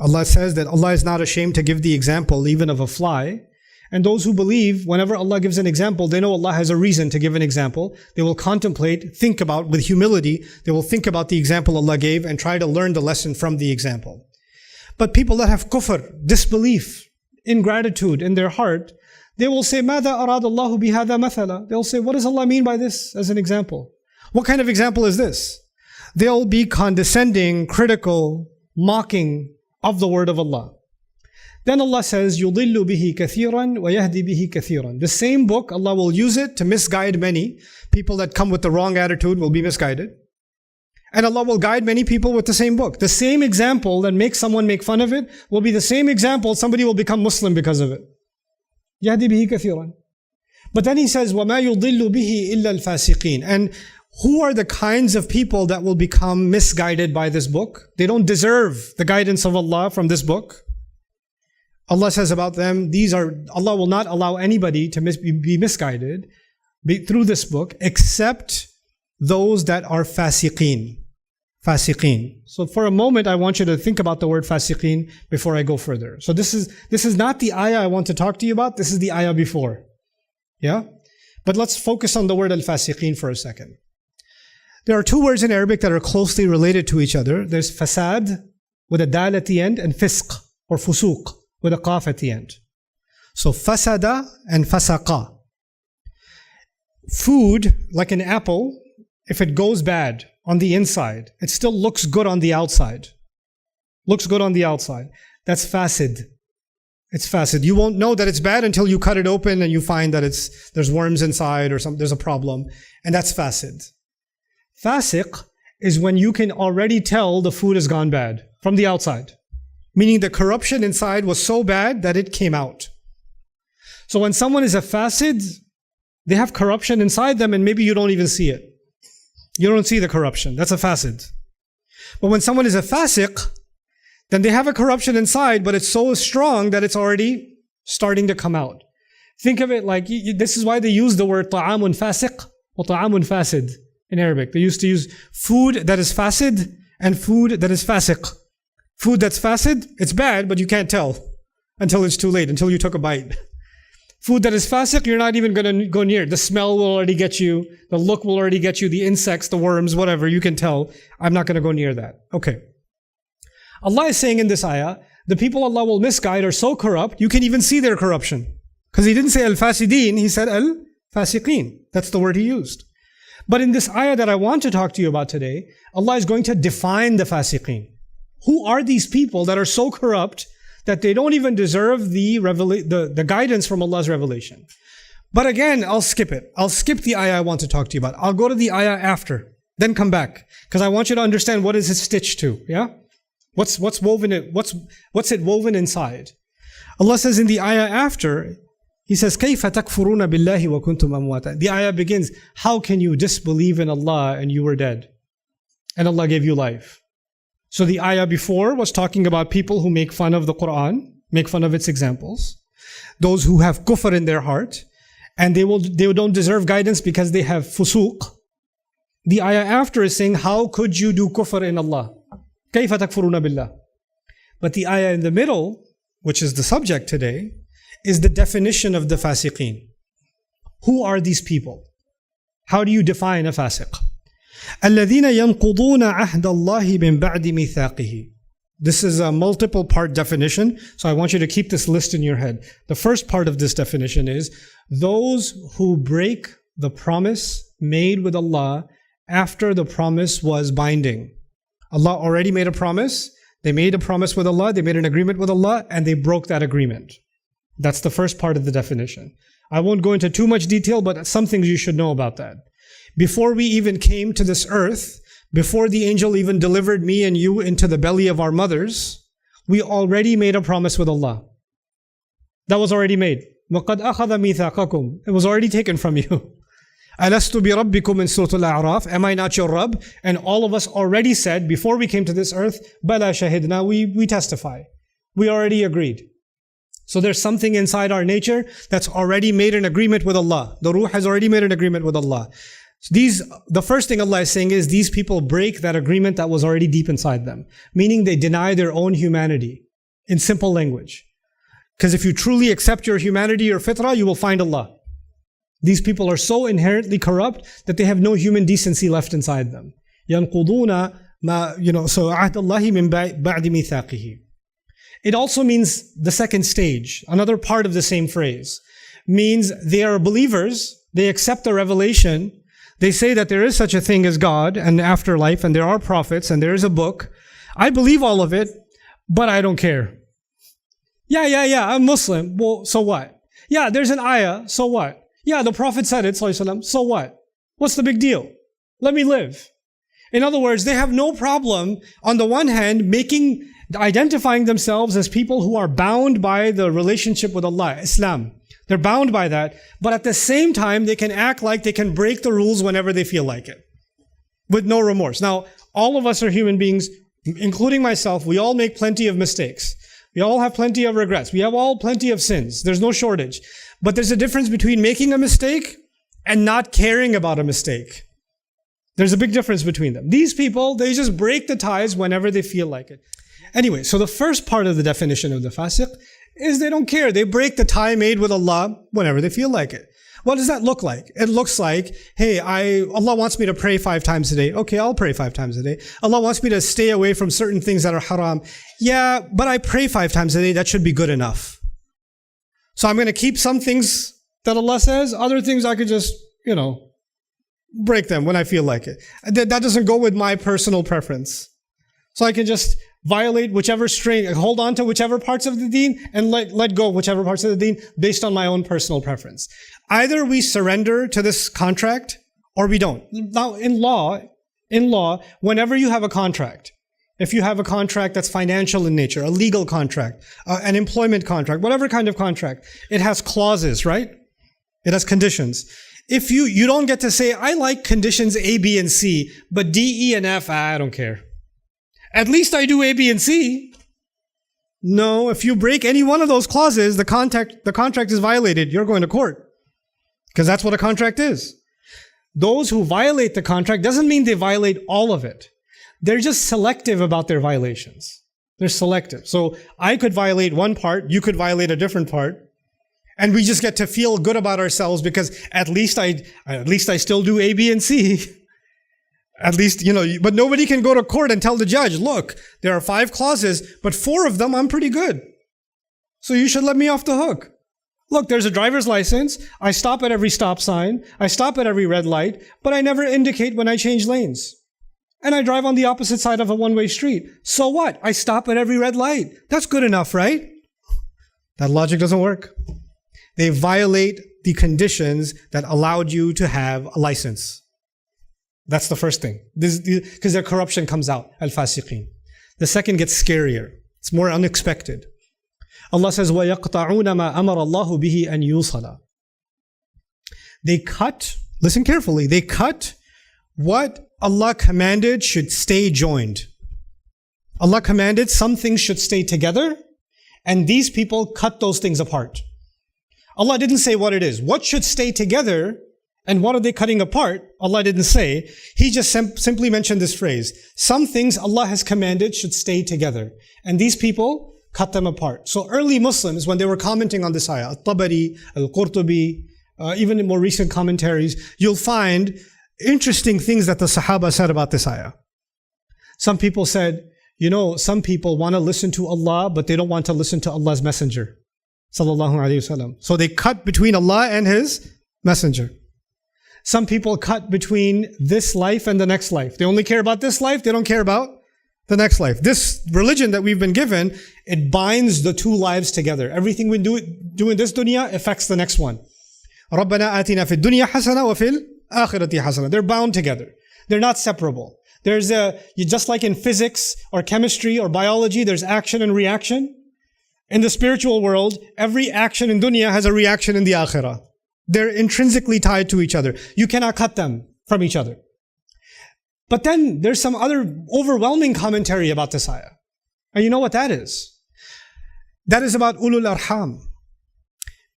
Allah says that Allah is not ashamed to give the example even of a fly. And those who believe, whenever Allah gives an example, they know Allah has a reason to give an example. They will contemplate, think about, with humility, they will think about the example Allah gave and try to learn the lesson from the example. But people that have kufr, disbelief, ingratitude in their heart, they will say, ماذا أراد الله بهذا مثلا? They'll say, what does Allah mean by this as an example? What kind of example is this? They'll be condescending, critical, mocking of the word of Allah. Then Allah says, يُضِلُّ بِهِ كَثِيرًا وَيَهْدِي بِهِ كَثِيرًا. The same book, Allah will use it to misguide many. People that come with the wrong attitude will be misguided. And Allah will guide many people with the same book. The same example that makes someone make fun of it will be the same example somebody will become Muslim because of it. يَهْدِي بِهِ كَثِيرًا. But then He says, وَمَا يُضِلُّ بِهِ إِلَّا الْفَاسِقِينَ. And who are the kinds of people that will become misguided by this book? They don't deserve the guidance of Allah from this book. Allah says about them, Allah will not allow anybody to be misguided through this book except those that are fasiqeen. Fasiqeen. So for a moment, I want you to think about the word fasiqeen before I go further. So this is not the ayah I want to talk to you about. This is the ayah before. Yeah? But let's focus on the word al-fasiqeen for a second. There are two words in Arabic that are closely related to each other. There's fasad with a dal at the end and fisq or fusuq with a qaf at the end. So fasada and fasaqa. Food, like an apple, if it goes bad on the inside, it still looks good on the outside. Looks good on the outside. That's fasid. It's fasid. You won't know that it's bad until you cut it open and you find that there's worms inside or there's a problem. And that's fasid. Fasiq is when you can already tell the food has gone bad from the outside. Meaning the corruption inside was so bad that it came out. So when someone is a fasid, they have corruption inside them and maybe you don't even see it. You don't see the corruption. That's a fasid. But when someone is a fasiq, then they have a corruption inside, but it's so strong that it's already starting to come out. Think of it like, this is why they use the word ta'amun fasiq or ta'amun fasid in Arabic. They used to use food that is fasid and food that is fasiq. Food that's fasid, it's bad, but you can't tell until it's too late, until you took a bite. Food that is fasiq, you're not even going to go near. The smell will already get you. The look will already get you. The insects, the worms, whatever, you can tell. I'm not going to go near that. Okay. Allah is saying in this ayah, the people Allah will misguide are so corrupt, you can even see their corruption. Because He didn't say al-fasideen, He said al-fasiqeen. That's the word He used. But in this ayah that I want to talk to you about today, Allah is going to define the fasiqeen. Who are these people that are so corrupt that they don't even deserve the guidance from Allah's revelation? But again, I'll skip it. I'll skip the ayah I want to talk to you about. I'll go to the ayah after, then come back. Because I want you to understand what is it stitched to, yeah? What's woven it? What's it woven inside? Allah says in the ayah after, He says, كَيْفَ تَكْفُرُونَ بِاللَّهِ وَكُنْتُمْ أَمْوَاتًا. The ayah begins, how can you disbelieve in Allah and you were dead? And Allah gave you life. So the ayah before was talking about people who make fun of the Quran, make fun of its examples. Those who have kufr in their heart, and they don't deserve guidance because they have fusuq. The ayah after is saying, how could you do kufr in Allah? كَيْفَ تَكْفُرُونَ بِاللَّهِ. But the ayah in the middle, which is the subject today, is the definition of the fasiqeen. Who are these people? How do you define a fasiq? الَّذِينَ يَنْقُضُونَ عَهْدَ اللَّهِ مِنْ بَعْدِ مِيثَاقِهِ. This is a multiple part definition, so I want you to keep this list in your head. The first part of this definition is those who break the promise made with Allah after the promise was binding. Allah already made a promise. They made a promise with Allah, they made an agreement with Allah, and they broke that agreement. That's the first part of the definition. I won't go into too much detail, but some things you should know about that. Before we even came to this earth, before the angel even delivered me and you into the belly of our mothers, we already made a promise with Allah. That was already made. وَقَدْ أَخَذَ مِيثَاقَكُمْ. It was already taken from you. أَلَسْتُ بِرَبِّكُمْ in Surah Al-A'raf. Am I not your Rabb? And all of us already said, before we came to this earth, بَلَا شَهِدْنَا. We testify. We already agreed. So there's something inside our nature that's already made an agreement with Allah. The Ruh has already made an agreement with Allah. So the first thing Allah is saying is these people break that agreement that was already deep inside them. Meaning they deny their own humanity. in simple language. Because if you truly accept your humanity or fitrah, you will find Allah. These people are so inherently corrupt that they have no human decency left inside them. يَنْقُضُونَ مَا so عَهْدَ اللَّهِ مِنْ بَعْدِ مِيثَاقِهِ. It also means the second stage, another part of the same phrase. Means they are believers, they accept the revelation, they say that there is such a thing as God and afterlife, and there are prophets, and there is a book. I believe all of it, but I don't care. Yeah, I'm Muslim. Well, so what? Yeah, there's an ayah, so what? Yeah, the Prophet said it, sallallahu alaihi wasallam, so what? What's the big deal? Let me live. In other words, they have no problem, on the one hand, identifying themselves as people who are bound by the relationship with Allah, Islam. They're bound by that, but at the same time, they can act like they can break the rules whenever they feel like it, with no remorse. Now, all of us are human beings, including myself. We all make plenty of mistakes. We all have plenty of regrets. We have all plenty of sins. There's no shortage. But there's a difference between making a mistake and not caring about a mistake. There's a big difference between them. These people, they just break the ties whenever they feel like it. Anyway, so the first part of the definition of the fasiq is they don't care. They break the tie made with Allah whenever they feel like it. What does that look like? It looks like, hey, Allah wants me to pray 5 times a day. Okay, I'll pray 5 times a day. Allah wants me to stay away from certain things that are haram. Yeah, but I pray 5 times a day. That should be good enough. So I'm going to keep some things that Allah says. Other things I could just, break them when I feel like it. That doesn't go with my personal preference. So I can just violate whichever string, hold on to whichever parts of the deen, and let go of whichever parts of the deen based on my own personal preference. Either we surrender to this contract or we don't. Now, in law, whenever you have a contract, if you have a contract that's financial in nature, a legal contract, an employment contract, whatever kind of contract, it has clauses, right? It has conditions. If you don't get to say, I like conditions A, B, and C, but D, E, and F, I don't care. At least I do A, B, and C. No, if you break any one of those clauses, the contract is violated. You're going to court. Because that's what a contract is. Those who violate the contract doesn't mean they violate all of it. They're just selective about their violations. They're selective. So I could violate one part, you could violate a different part, and we just get to feel good about ourselves because at least I still do A, B, and C. At least, but nobody can go to court and tell the judge, look, there are 5 clauses, but 4 of them I'm pretty good. So you should let me off the hook. Look, there's a driver's license. I stop at every stop sign. I stop at every red light, but I never indicate when I change lanes. And I drive on the opposite side of a one-way street. So what? I stop at every red light. That's good enough, right? That logic doesn't work. They violate the conditions that allowed you to have a license. That's the first thing. Because their corruption comes out, al-fasiqeen. The second gets scarier. It's more unexpected. Allah says, وَيَقْطَعُونَ مَا أَمَرَ اللَّهُ بِهِ أَنْ يُوصَلَ. They cut, listen carefully, they cut what Allah commanded should stay joined. Allah commanded some things should stay together, and these people cut those things apart. Allah didn't say what it is. What should stay together and what are they cutting apart? Allah didn't say. He just simply mentioned this phrase. Some things Allah has commanded should stay together. And these people cut them apart. So early Muslims, when they were commenting on this ayah, Al-Tabari, Al-Qurtubi, even in more recent commentaries, you'll find interesting things that the Sahaba said about this ayah. Some people said, some people want to listen to Allah, but they don't want to listen to Allah's messenger. Sallallahu Alaihi Wasallam. So they cut between Allah and His messenger. Some people cut between this life and the next life. They only care about this life, they don't care about the next life. This religion that we've been given, it binds the 2 lives together. Everything we do in this dunya affects the next one. رَبَّنَا آتِنَا فِي الدُّنْيَا حَسَنَةً وَفِي الْآخِرَةِ حَسَنَةً. They're bound together. They're not separable. Just like in physics or chemistry or biology, there's action and reaction. In the spiritual world, every action in dunya has a reaction in the akhirah. They're intrinsically tied to each other. You cannot cut them from each other. But then there's some other overwhelming commentary about this ayah. And you know what that is? That is about ulul arham.